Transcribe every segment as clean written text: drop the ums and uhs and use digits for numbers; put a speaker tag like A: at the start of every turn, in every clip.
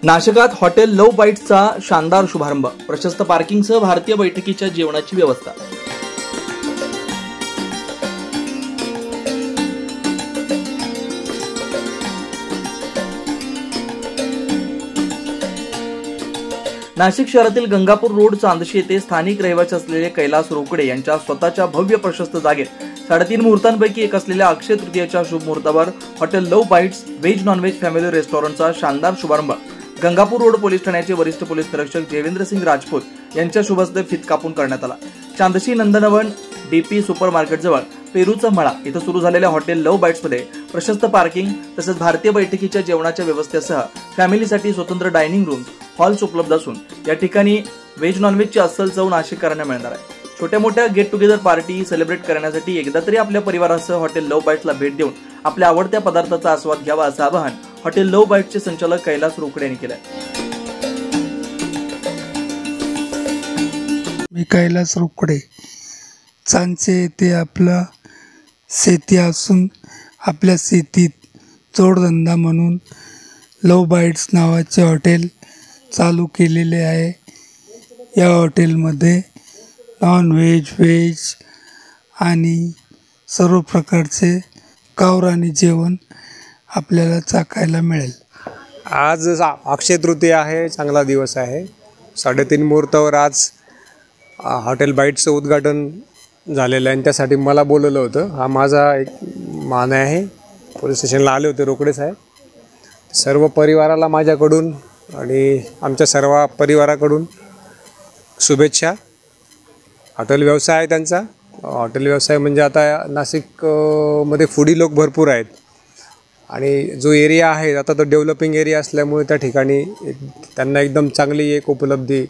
A: नाशिकात hotel love बाईट्सचा शानदार शुभारंभ, प्रशस्त पार्किंगसह भारतीय बैठकीच्या जेवणाची व्यवस्था। नाशिक शहरातील गंगापूर रोड चांदशी येथे स्थानिक रहिवासी असलेले कैलास रोकडे यांच्या स्वतःच्या भव्य प्रशस्त जागेत 3.5 मुहूर्तांपैकी एक असलेल्या अक्षय तृतीयेच्या शुभ मुहूर्तावर hotel love Bites veg non veg family रेस्टॉरंटचा शानदार शुभारंभ गंगापूर रोड पोलीस ठाण्याचे वरिष्ठ पोलीस निरीक्षक देवेंद्र सिंग राजपूत यांच्या शुभ हस्ते फित कापून करण्यात आला। चांदशी नंदनवन डीपी सुपर मार्केट जवळ पेरूचा मळा इथं सुरू झालेल्या हॉटेल लव्ह बाईट्स मध्ये प्रशस्त पार्किंग तसेच भारतीय बैठकीच्या जेवणाच्या व्यवस्थेसह फॅमिलीसाठी स्वतंत्र डायनिंग रूम हॉल्स उपलब्ध असून या ठिकाणी व्हेज नॉनव्हेजची अस्सल चव नाशिककरांना मिळणार आहे। छोट्या मोठ्या गेट टुगेदर पार्टी सेलिब्रेट करण्यासाठी एकदा तरी आपल्या परिवारासह हॉटेल लव्ह बाईट्सला भेट देऊन आपल्या आवडत्या पदार्थाचा आस्वाद घ्यावा असं आवाहन हॉटेल लव्ह बाईट्सचे संचालक कैलास रोकडे यांनी केलं आहे।
B: मी कैलास रोकडे, चांदशे येथे आपला शेती असून आपल्या शेतीत जोडधंदा म्हणून लव्ह बाईट्स नावाचे हॉटेल चालू केलेले आहे। या हॉटेलमध्ये नॉन व्हेज, व्हेज आणि सर्व प्रकारचे गावरानी जेवण आपल्याला चाखायला मिळेल।
C: आज अक्षय तृतीया आहे, चांगला दिवस आहे। 3:30 मुहूर्तावर आज हॉटेल बाईट्सचं उद्घाटन झालेलं आहे आणि त्यासाठी मला बोलवलं होतं। हा माझा एक मान आहे। पोलीस स्टेशनला आले होते रोकडे साहेब। सर्व परिवाराला माझ्याकडून आणि आमच्या सर्व परिवाराकडून शुभेच्छा। हॉटेल व्यवसाय आहे त्यांचा। हॉटेल व्यवसाय म्हणजे आता नाशिक मध्ये फूडी लोक भरपूर आहेत आणि जो एरिया आहे आता तो डेव्हलपिंग एरिया असल्यामुळे त्या ठिकाणी त्यांना एकदम चांगली एक उपलब्धी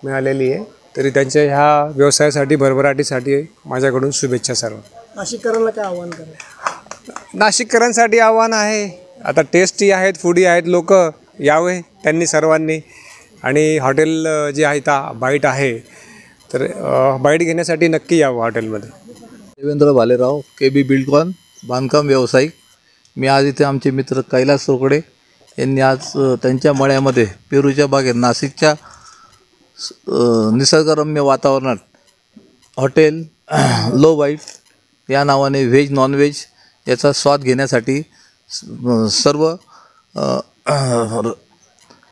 C: मिळालेली आहे। तरी त्यांच्या ह्या व्यवसायासाठी भरभराटीसाठी माझ्याकडून शुभेच्छा सर्व।
D: नाशिककरांना काय आव्हान करा?
C: नाशिककरांसाठी आव्हान आहे, आता टेस्टी आहेत, फूडी आहेत, लोक यावे त्यांनी सर्वांनी। आणि हॉटेल जे आहे बाईट आहे तर बाईट घेण्यासाठी नक्की यावं हॉटेलमध्ये।
E: देवेंद्र भालेराव, KB बिल्डकॉन, बांधकाम व्यावसायिक। मी आज इथे आमचे मित्र कैलास रोकडे यांनी आज त्यांच्या मळ्यामध्ये पेरूच्या बागेत नाशिकच्या निसर्गरम्य वातावरणात हॉटेल लव्ह बाईट या नावाने व्हेज नॉनव्हेज याचा स्वाद घेण्यासाठी सर्व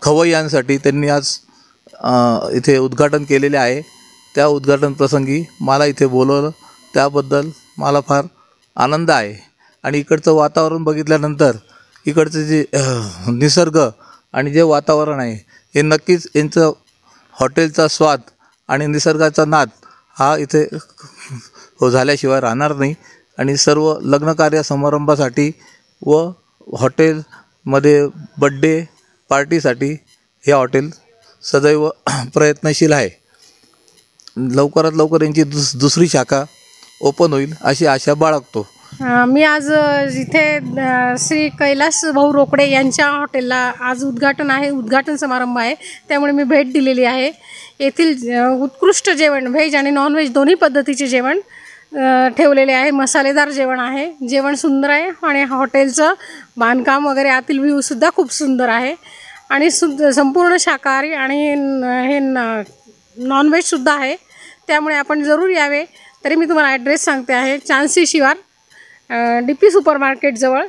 E: खवय्यांसाठी त्यांनी आज इथे उद्घाटन केलेले आहे। त्या उद्घाटन प्रसंगी मला इथे बोलवलं, त्याबद्दल मला फार आनंद आहे। आणि इकडचं वातावरण बघितल्यानंतर इकडचं जे निसर्ग आणि जे वातावरण आहे हे नक्कीच यांचं हॉटेलचा स्वाद आणि निसर्गाचा नाद हा इथे झाल्याशिवाय राहणार नाही। आणि सर्व लग्नकार्य समारंभासाठी व हॉटेलमध्ये बड्डे पार्टीसाठी हे हॉटेल सदैव प्रयत्नशील आहे। लवकरात लवकर यांची दुसरी शाखा ओपन होईल अशी आशा बाळगतो।
F: मी आज इथे श्री कैलास भाऊ रोकडे यांच्या हॉटेलला आज उद्घाटन आहे, उद्घाटन समारंभ आहे, त्यामुळे मी भेट दिलेली आहे। येथील उत्कृष्ट जेवण व्हेज आणि नॉनव्हेज दोन्ही पद्धतीचे जेवण ठेवलेले आहे। मसालेदार जेवण आहे, जेवण सुंदर आहे आणि हॉटेलचं बांधकाम वगैरे आतील व्ह्यूसुद्धा खूप सुंदर आहे आणि संपूर्ण शाकाहारी आणि हे नॉनव्हेजसुद्धा आहे, त्यामुळे आपण जरूर यावे। तरी मी तुम्हाला ॲड्रेस सांगते आहे, चांदशी शिवार DP सुपर मार्केट जवळ।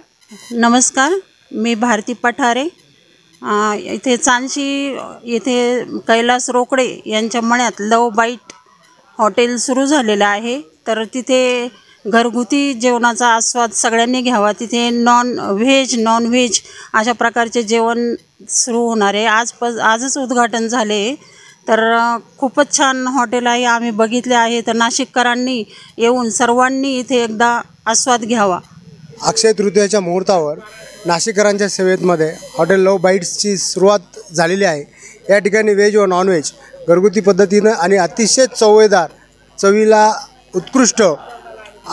G: नमस्कार, मी भारती पठारे। इथे चांदशी येथे कैलास रोकडे यांच्या मळ्यात लव्ह बाईट हॉटेल सुरू झालेलं आहे। तर तिथे घरगुती जेवणाचा आस्वाद सगळ्यांनी घ्यावा। तिथे नॉन व्हेज अशा प्रकारचे जेवण सुरू होणार आहे। आजच उद्घाटन झाले। तर खूपच छान हॉटेल आहे, आम्ही बघितले आहे। तर नाशिककरांनी येऊन सर्वांनी इथे एकदा आस्वाद घ्यावा।
D: अक्षय तृतीयाच्या मुहूर्तावर नाशिककरांच्या सेवेमध्ये हॉटेल लव्ह बाईट्सची सुरुवात झालेली आहे। या ठिकाणी व्हेज व नॉनव्हेज घरगुती पद्धतीनं आणि अतिशय चवेदार, चवीला उत्कृष्ट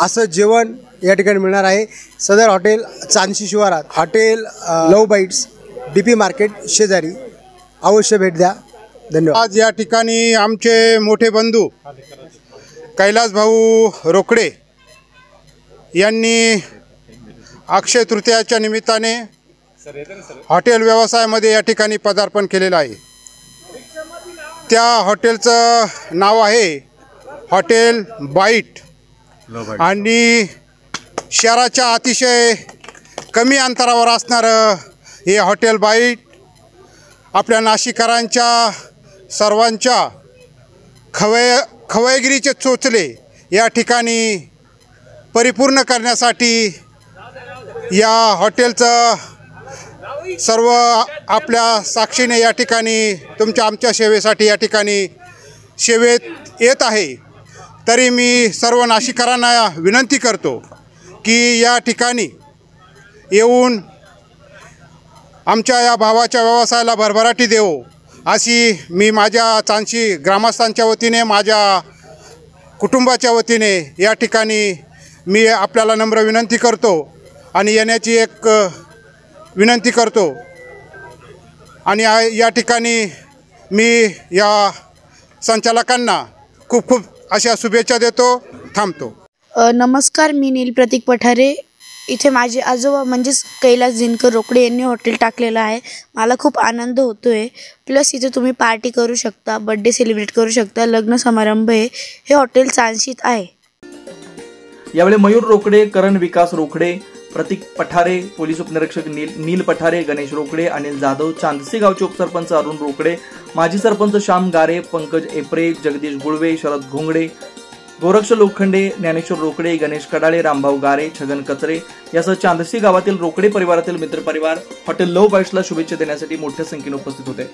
D: असं जेवण या ठिकाणी मिळणार आहे। सदर हॉटेल चांदशी शिवारात hotel love bites DP market शेजारी, अवश्य भेट द्या। धन्यवाद।
H: आज या ठिकाणी आमचे मोठे बंधू कैलास भाऊ रोकडे यांनी अक्षय तृतीयाच्या निमित्ताने हॉटेल व्यवसायामध्ये या ठिकाणी पदार्पण केलेलं आहे. त्या हॉटेलचं नाव आहे हॉटेल बाईट आणि शहराच्या अतिशय कमी अंतरावर असणारं हे हॉटेल बाईट आपल्या नाशिककरांच्या सर्वांच्या खवयगिरीचे चोचले या ठिकाणी परिपूर्ण करण्यासाठी या हॉटेलचं सर्व आपल्या साक्षीने या ठिकाणी आमच्या सेवेसाठी या ठिकाणी सेवेत येत आहे. तरी मी सर्व नाशिककरांना विनंती करतो की या ठिकाणी येऊन आमच्या या भावाच्या व्यवसायाला भरभराटी देवो अशी मी माझ्या चांदशी ग्रामस्थांच्या वतीने माझ्या कुटुंबाच्या वतीने या ठिकाणी मी आपल्याला नम्र विनंती करतो आणि येण्याची एक विनंती करतो. आणि या ठिकाणी मी या संचालकांना खूप खूप अशा शुभेच्छा देतो. थांबतो.
I: नमस्कार, मी नील प्रतीक पठारे. इथे माझे आजोबा म्हणजेच कैलास दिनकर रोकडे यांनी हॉटेल टाकलेलं आहे. मला खूप आनंद होतो आहे. प्लस इथे तुम्ही पार्टी करू शकता, बड्डे सेलिब्रेट करू शकता, लग्न समारंभ आहे. हे हॉटेल चांदशीत आहे.
A: यावेळी मयूर रोकडे, करण विकास रोकडे, प्रतीक पठारे, पोलीस उपनिरीक्षक नील पठारे, गणेश रोकडे, अनिल जाधव, चांदसी गावचे उपसरपंच अरुण रोकडे, माजी सरपंच श्याम गारे, पंकज एपरे, जगदीश गुळवे, शरद घोंगडे, गोरक्ष लोखंडे, ज्ञानेश्वर रोकडे, गणेश कडाळे, रामभाऊ गारे, छगन कचरे यासह चांदसी गावातील रोकडे परिवारातील मित्रपरिवार हॉटेल लव्ह बाईट्सला शुभेच्छा देण्यासाठी मोठ्या संख्येने उपस्थित होते.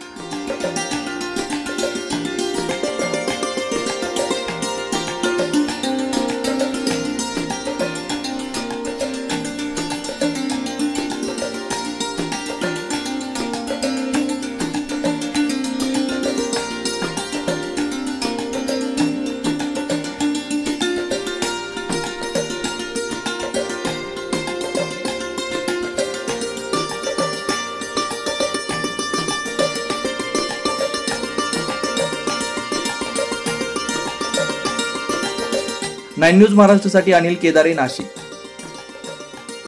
A: नाईन न्यूज महाराष्ट्रासाठी अनिल केदारे, नाशिक.